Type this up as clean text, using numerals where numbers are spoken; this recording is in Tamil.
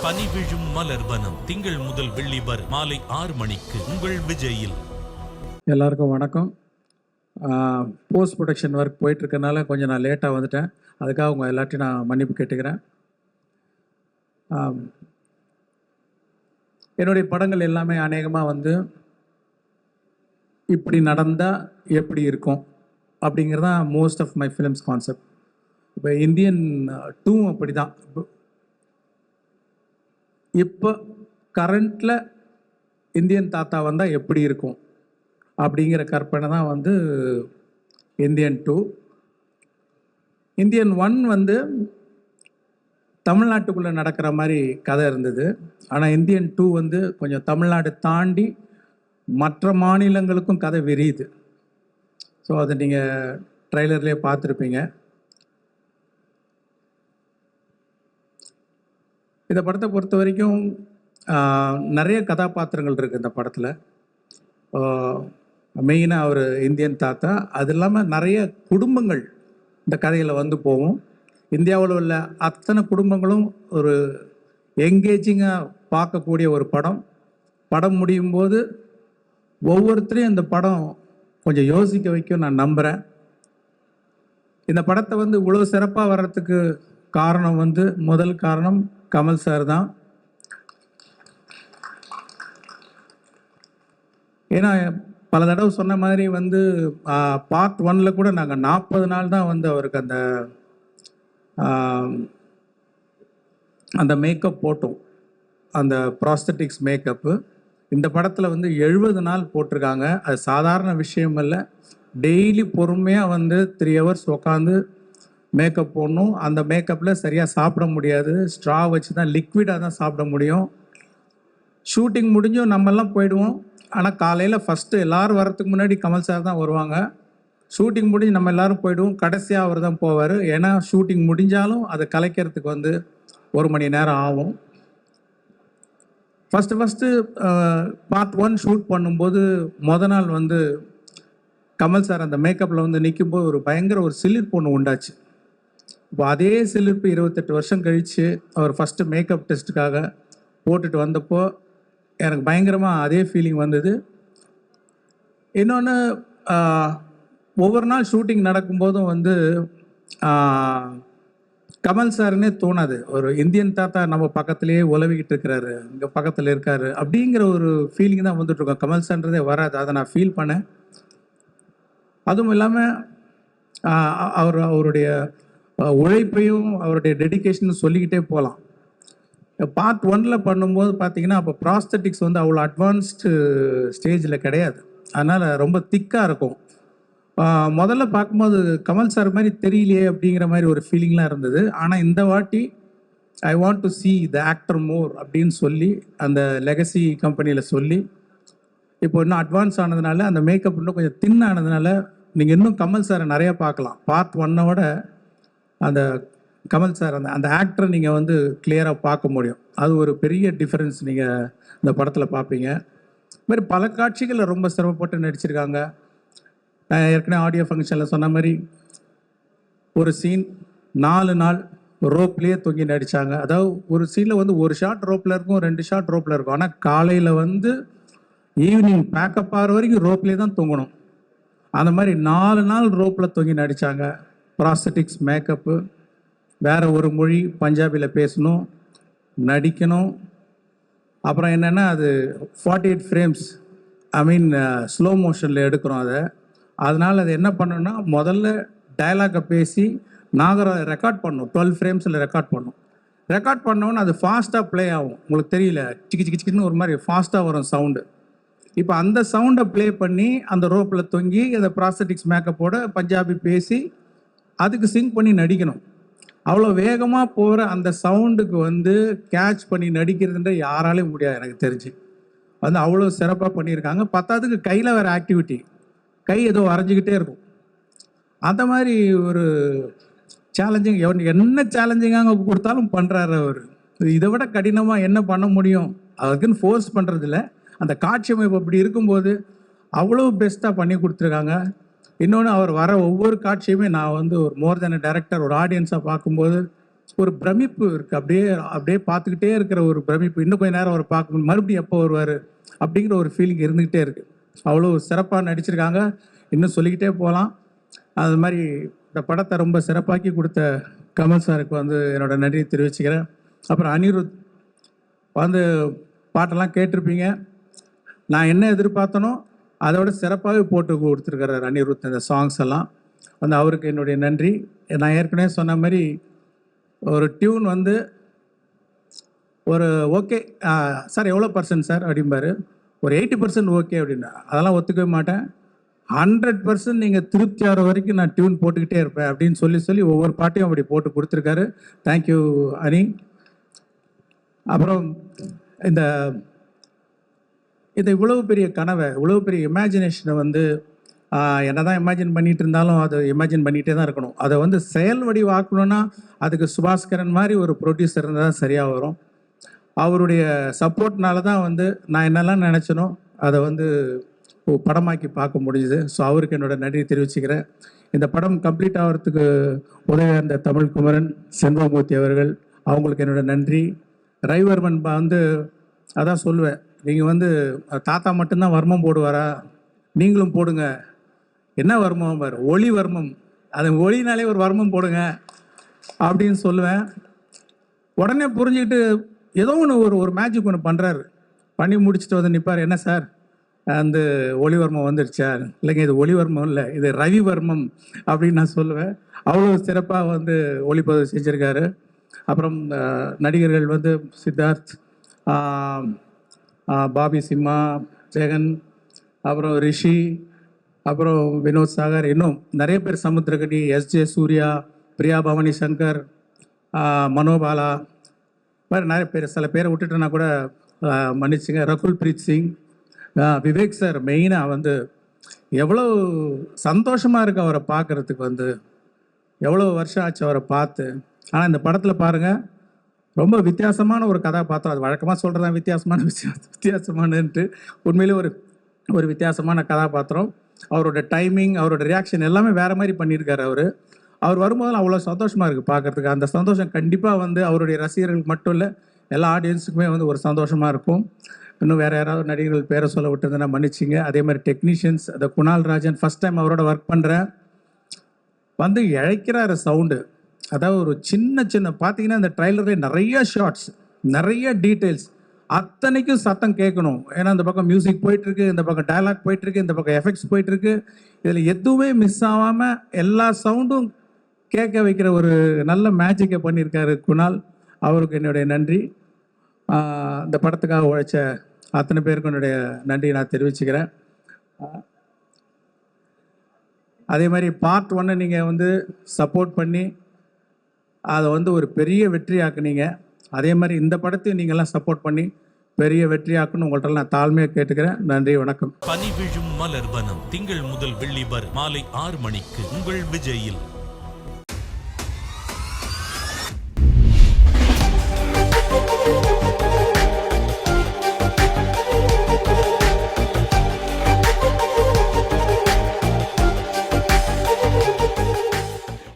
பனி விழும் மலர்வனம் திங்கள் முதல் வெள்ளி வரை மாலை 6 மணிக்கு உங்கள் விஜயில். எல்லாருக்கும் வணக்கம். போஸ்ட் ப்ரொடக்ஷன் ஒர்க் போயிட்டுருக்கனால கொஞ்சம் நான் லேட்டாக வந்துட்டேன். அதுக்காக உங்கள் எல்லாத்தையும் நான் மன்னிப்பு கேட்டுக்கிறேன். என்னுடைய படங்கள் எல்லாமே அநேகமாக வந்து இப்படி நடந்தால் எப்படி இருக்கும் அப்படிங்கிறது தான் most of my films concept. இப்போ இந்தியன் 2 அப்படி தான். இப்போ கரண்டில் இந்தியன் தாத்தா வந்தால் எப்படி இருக்கும் அப்படிங்கிற கற்பனை தான் வந்து இந்தியன் 2. இந்தியன் 1 வந்து தமிழ்நாட்டுக்குள்ளே நடக்கிற மாதிரி கதை இருந்தது. ஆனால் இந்தியன் 2 வந்து கொஞ்சம் தமிழ்நாடு தாண்டி மற்ற மாநிலங்களுக்கும் கதை விரியுது. ஸோ அதை நீங்கள் ட்ரைலர்லேயே பார்த்துருப்பீங்க. இந்த படத்தை பொறுத்த வரைக்கும் நிறைய கதாபாத்திரங்கள் இருக்குது இந்த படத்தில். மெயினாக ஒரு இந்தியன் தாத்தா, அது இல்லாமல் நிறைய குடும்பங்கள் இந்த கதையில் வந்து போகும். இந்தியாவில் உள்ள அத்தனை குடும்பங்களும் ஒரு எங்கேஜிங்காக பார்க்கக்கூடிய ஒரு படம். படம் முடியும் போது ஒவ்வொருத்தரையும் இந்த படம் கொஞ்சம் யோசிக்க வைக்கும் நான் நம்புகிறேன். இந்த படத்தை வந்து இவ்வளோ சிறப்பாக வர்றதுக்கு காரணம் வந்து முதல் காரணம் கமல் சார் தான். ஏன்னா பல தடவை சொன்ன மாதிரி வந்து பார்ட் 1ல் கூட நாங்கள் 40 நாள் தான் வந்து அவருக்கு அந்த மேக்கப் போட்டோம், அந்த ப்ராஸ்தட்டிக்ஸ் மேக்கப்பு. இந்த படத்தில் வந்து 70 நாள் போட்டிருக்காங்க. அது சாதாரண விஷயம் இல்லை. டெய்லி பொறுமையாக வந்து 3 hours உட்காந்து மேக்கப் போடணும். அந்த மேக்கப்பில் சரியாக சாப்பிட முடியாது. ஸ்ட்ரா வச்சு தான், லிக்விடாக தான் சாப்பிட முடியும். ஷூட்டிங் முடிஞ்சும் நம்மெல்லாம் போயிடுவோம். ஆனால் காலையில் ஃபஸ்ட்டு எல்லோரும் வரத்துக்கு முன்னாடி கமல் சார் தான் வருவாங்க. ஷூட்டிங் முடிஞ்சு நம்ம எல்லோரும் போயிடுவோம். கடைசியாக அவர் தான் போவார். ஏன்னா ஷூட்டிங் முடிஞ்சாலும் அதை கலைக்கிறதுக்கு வந்து 1 மணி நேரம் ஆகும். ஃபஸ்ட்டு பார்ட் 1 ஷூட் பண்ணும்போது நாள் வந்து கமல் சார் அந்த மேக்கப்பில் வந்து நிற்கும்போது ஒரு பயங்கர ஒரு சிலிர்ப்பு ஒன்று உண்டாச்சு. இப்போ அதே சிலிர்ப்பு 28 வருஷம் கழித்து அவர் ஃபஸ்ட்டு மேக்கப் டெஸ்ட்டுக்காக போட்டுட்டு வந்தப்போ எனக்கு பயங்கரமாக அதே ஃபீலிங் வந்தது. இன்னொன்று, ஒவ்வொரு நாள் ஷூட்டிங் நடக்கும்போதும் வந்து கமல் சாருன்னே தோணாது. ஒரு இந்தியன் தாத்தா நம்ம பக்கத்துலேயே உலவிக்கிட்டு இருக்கிறாரு, இங்கே பக்கத்தில் இருக்காரு அப்படிங்கிற ஒரு ஃபீலிங் தான் வந்துட்டுருக்கோம். கமல் சார்ன்றதே வராது. அதை நான் ஃபீல் பண்ணேன். அதுவும் இல்லாமல் அவருடைய உழைப்பையும் அவருடைய டெடிக்கேஷனும் சொல்லிக்கிட்டே போகலாம். பார்ட் 1ல் பண்ணும்போது பார்த்தீங்கன்னா அப்போ ப்ராஸ்தட்டிக்ஸ் வந்து அவ்வளோ அட்வான்ஸ்டு ஸ்டேஜில் கிடையாது. அதனால் ரொம்ப திக்காக இருக்கும். முதல்ல பார்க்கும்போது கமல் சார் மாதிரி தெரியலையே அப்படிங்கிற மாதிரி ஒரு ஃபீலிங்லாம் இருந்தது. ஆனால் இந்த வாட்டி I want to see the actor more அப்படின்னு சொல்லி அந்த லெகசி கம்பெனியில் சொல்லி இப்போ இன்னும் அட்வான்ஸ் ஆனதுனால அந்த மேக்கப் இன்னும் கொஞ்சம் தின் ஆனதுனால நீங்கள் இன்னும் கமல் சாரை நிறையா பார்க்கலாம். பார்ட் 1-ஓட அந்த கமல் சார் அந்த ஆக்டரை நீங்கள் வந்து கிளியராக பார்க்க முடியும். அது ஒரு பெரிய டிஃப்ரென்ஸ் நீங்கள் இந்த படத்தில் பார்ப்பீங்க. இது மாதிரி பல காட்சிகளில் ரொம்ப சிரமப்பட்டு நடிச்சிருக்காங்க. நான் ஏற்கனவே ஆடியோ ஃபங்க்ஷனில் சொன்ன மாதிரி ஒரு சீன் 4 நாள் ரோப்லேயே தொங்கி நடித்தாங்க. அதாவது ஒரு சீனில் வந்து ஒரு ஷாட் ரோப்பில் இருக்கும், 2 ஷாட் ரோப்பில் இருக்கும். ஆனால் காலையில் வந்து ஈவினிங் பேக்கப் ஆகிற வரைக்கும் ரோப்லேயே தான் தொங்கணும். அந்த மாதிரி 4 நாள் ரோப்பில் தொங்கி நடித்தாங்க. ப்ராஸ்தட்டிக்ஸ் மேக்கப்பு, வேறு ஒரு மொழி பஞ்சாபியில் பேசணும், நடிக்கணும். அப்புறம் என்னென்னா அது 48 ஃப்ரேம்ஸ், ஐ மீன் ஸ்லோ மோஷனில் எடுக்கிறோம் அதை. அதனால் அது என்ன பண்ணணும்னா முதல்ல டயலாகை பேசி நாங்கள் ரெக்கார்ட் பண்ணோம். 12 ஃப்ரேம்ஸில் ரெக்கார்ட் பண்ணோம். ரெக்கார்ட் பண்ணோன்னு அது ஃபாஸ்ட்டாக ப்ளே ஆகும். உங்களுக்கு தெரியல, சிக்கி சிக்கி சிக்கின்னு ஒரு மாதிரி ஃபாஸ்ட்டாக வரும் சவுண்டு. இப்போ அந்த சவுண்டை ப்ளே பண்ணி அந்த ரோப்பில் தொங்கி அந்த ப்ராஸ்தட்டிக்ஸ் மேக்கப்போட பஞ்சாபி பேசி அதுக்கு சிங்க் பண்ணி நடிக்கணும். அவ்வளோ வேகமாக போகிற அந்த சவுண்டுக்கு வந்து கேட்ச் பண்ணி நடிக்கிறதுன்ற யாராலையும் முடியாது எனக்கு தெரிஞ்சு. வந்து அவ்வளோ சிறப்பாக பண்ணியிருக்காங்க. பத்தாவதுக்கு கையில் வேறு ஆக்டிவிட்டி, கை ஏதோ வரைஞ்சிக்கிட்டே இருக்கும். அந்த மாதிரி ஒரு சேலஞ்சிங், என்ன சேலஞ்சிங்காக கொடுத்தாலும் பண்ணுறாரு அவர். இதை விட கடினமாக என்ன பண்ண முடியும்? அதுக்குன்னு ஃபோர்ஸ் பண்ணுறதில்ல. அந்த காட்சி அமைப்பு அப்படி இருக்கும்போது அவ்வளோ பெஸ்ட்டாக பண்ணி கொடுத்துருக்காங்க. இன்னொன்று, அவர் வர ஒவ்வொரு காட்சியுமே நான் வந்து ஒரு மோர் தென் டைரக்டர், ஒரு ஆடியன்ஸாக பார்க்கும்போது ஒரு பிரமிப்பு இருக்குது. அப்படியே அப்படியே பார்த்துக்கிட்டே இருக்கிற ஒரு பிரமிப்பு. இன்னும் கொஞ்சம் நேரம் அவரை பார்க்கணும், மறுபடியும் எப்போ வருவார் அப்படிங்கிற ஒரு ஃபீலிங் இருந்துக்கிட்டே இருக்குது. அவ்வளோ சிறப்பாக நடிச்சிருக்காங்க. இன்னும் சொல்லிக்கிட்டே போகலாம். அது மாதிரி இந்த படத்தை ரொம்ப சிறப்பாக்கி கொடுத்த கமல் சாருக்கு வந்து என்னோடய நன்றியை தெரிவிச்சுக்கிறேன். அப்புறம் அனிருத் வந்து பாட்டெல்லாம் கேட்டிருப்பீங்க. நான் என்ன எதிர்பார்த்தனோ அதோட சிறப்பாகவே போட்டு கொடுத்துருக்கிறார் அனிருத். இந்த சாங்ஸ் எல்லாம் வந்து அவருக்கு என்னுடைய நன்றி. நான் ஏற்கனவே சொன்ன மாதிரி ஒரு டியூன் வந்து ஒரு ஓகே சார் எவ்வளோ பர்சன்ட் சார் அப்படிம்பாரு, ஒரு 80% ஓகே அப்படின்னா அதெல்லாம் ஒத்துக்கவே மாட்டேன். 100% நீங்கள் திருப்தி ஆகிற வரைக்கும் நான் டியூன் போட்டுக்கிட்டே இருப்பேன் அப்படின்னு சொல்லி ஒவ்வொரு பாட்டையும் அப்படி போட்டு கொடுத்துருக்காரு. தேங்க்யூ அனி. அப்புறம் இந்த இந்த இவ்வளவு பெரிய கனவை, இவ்வளவு பெரிய இமேஜினேஷனை வந்து என்ன தான் இமேஜின் பண்ணிகிட்டு இருந்தாலும் அதை இமேஜின் பண்ணிகிட்டே தான் இருக்கணும். அதை வந்து செயல் வடிவாக்கணும்னா அதுக்கு சுபாஸ்கரன் மாதிரி ஒரு ப்ரொடியூசர் இருந்தால் தான் சரியாக வரும். அவருடைய சப்போர்ட்னால தான் வந்து நான் என்னெல்லாம் நினச்சனோ அதை வந்து படமாக்கி பார்க்க முடிஞ்சுது. ஸோ அவருக்கு என்னோட நன்றி தெரிவிச்சுக்கிறேன். இந்த படம் கம்ப்ளீட் ஆகிறதுக்கு உதவியாக இருந்த தமிழ் குமரன், செல்வமூர்த்தி அவர்கள், அவங்களுக்கு என்னோட நன்றி. ரவிவர்மன் வந்து அதான் சொல்லுவேன், நீங்கள் வந்து தாத்தா மட்டும்தான் வர்மம் போடுவாரா, நீங்களும் போடுங்க. என்ன வர்மம் பாரு, ஒளி வர்மம், அது ஒளினாலே ஒரு வர்மம் போடுங்க அப்படின்னு சொல்லுவேன். உடனே புரிஞ்சுக்கிட்டு ஏதோ ஒன்று ஒரு மேஜிக் ஒன்று பண்ணுறாரு. பண்ணி முடிச்சுட்டு வந்து நிற்பார், என்ன சார் அந்த ஒளிவர்மம் வந்துருச்சா? இல்லைங்க, இது ஒளிவர்மம் இல்லை, இது ரவிவர்மம் அப்படின்னு நான் சொல்லுவேன். அவ்வளோ சிறப்பாக வந்து ஒளிப்பதிவு செஞ்சுருக்காரு. அப்புறம் நடிகர்கள் வந்து சித்தார்த், பாபி சிம்மா, ஜெகன், அப்புறம் ரிஷி, அப்புறம் வினோத் சாகர், இன்னும் நிறைய பேர், சமுத்திரகனி, எஸ்ஜே சூர்யா, பிரியா பவானி சங்கர், மனோபாலா, வேறு நிறைய பேர். சில பேரை விட்டுட்டேன்னா கூட மன்னிச்சுங்க. ரகுல் பிரீத் சிங், விவேக் சார் மெயினாக வந்து எவ்வளோ சந்தோஷமாக இருக்குது அவரை பார்க்குறதுக்கு. வந்து எவ்வளோ வருஷம் ஆச்சு அவரை பார்த்து. ஆனால் இந்த படத்தில் பாருங்கள், ரொம்ப வித்தியாசமான ஒரு கதாபாத்திரம். அது வழக்கமாக சொல்கிறதான் வித்தியாசமானன்ட்டு, உண்மையிலே ஒரு வித்தியாசமான கதாபாத்திரம். அவரோட டைமிங், அவரோட ரியாக்ஷன் எல்லாமே வேறு மாதிரி பண்ணியிருக்காரு. அவர் வரும்போதெல்லாம் அவ்வளோ சந்தோஷமாக இருக்குது பார்க்குறதுக்கு. அந்த சந்தோஷம் கண்டிப்பாக வந்து அவருடைய ரசிகர்களுக்கு மட்டும் இல்லை, எல்லா ஆடியன்ஸுக்குமே வந்து ஒரு சந்தோஷமாக இருக்கும். இன்னும் வேறு யாராவது நடிகர்கள் பேரை சொல்ல விட்டுருந்தேன்னா மன்னிச்சிங்க. அதே மாதிரி டெக்னீஷியன்ஸ், அந்த குணால் ராஜன், ஃபஸ்ட் டைம் அவரோட ஒர்க் பண்ணுறேன். வந்து இழைக்கிறாரு சவுண்டு. அதாவது ஒரு சின்ன பார்த்தீங்கன்னா இந்த ட்ரைலர்லேயே நிறைய ஷார்ட்ஸ், நிறைய டீட்டெயில்ஸ், அத்தனைக்கும் சத்தம் கேட்கணும். ஏன்னா இந்த பக்கம் மியூசிக் போயிட்டுருக்கு, இந்த பக்கம் டயலாக் போயிட்டுருக்கு, இந்த பக்கம் எஃபெக்ட்ஸ் போயிட்டுருக்கு. இதில் எதுவுமே மிஸ் ஆகாமல் எல்லா சவுண்டும் கேட்க வைக்கிற ஒரு நல்ல மேஜிக்கை பண்ணியிருக்காரு குணால். அவருக்கு என்னுடைய நன்றி. இந்த படத்துக்காக உழைச்ச அத்தனை பேருக்கும் என்னுடைய நன்றி நான் தெரிவிச்சுக்கிறேன். அதே மாதிரி பார்ட் 1 நீங்கள் வந்து சப்போர்ட் பண்ணி அதை வந்து ஒரு பெரிய வெற்றியாக்குனீங்க. அதே மாதிரி இந்த படத்தையும் நீங்கள்லாம் சப்போர்ட் பண்ணி பெரிய வெற்றியாக்குன்னு உங்கள்கிட்ட நான் தாழ்மையாக கேட்டுக்கிறேன். நன்றி, வணக்கம். பனி விழும் மலர்வனம் திங்கள் முதல் வெள்ளி வரை மாலை 6 மணிக்கு உங்கள் விஜயில்.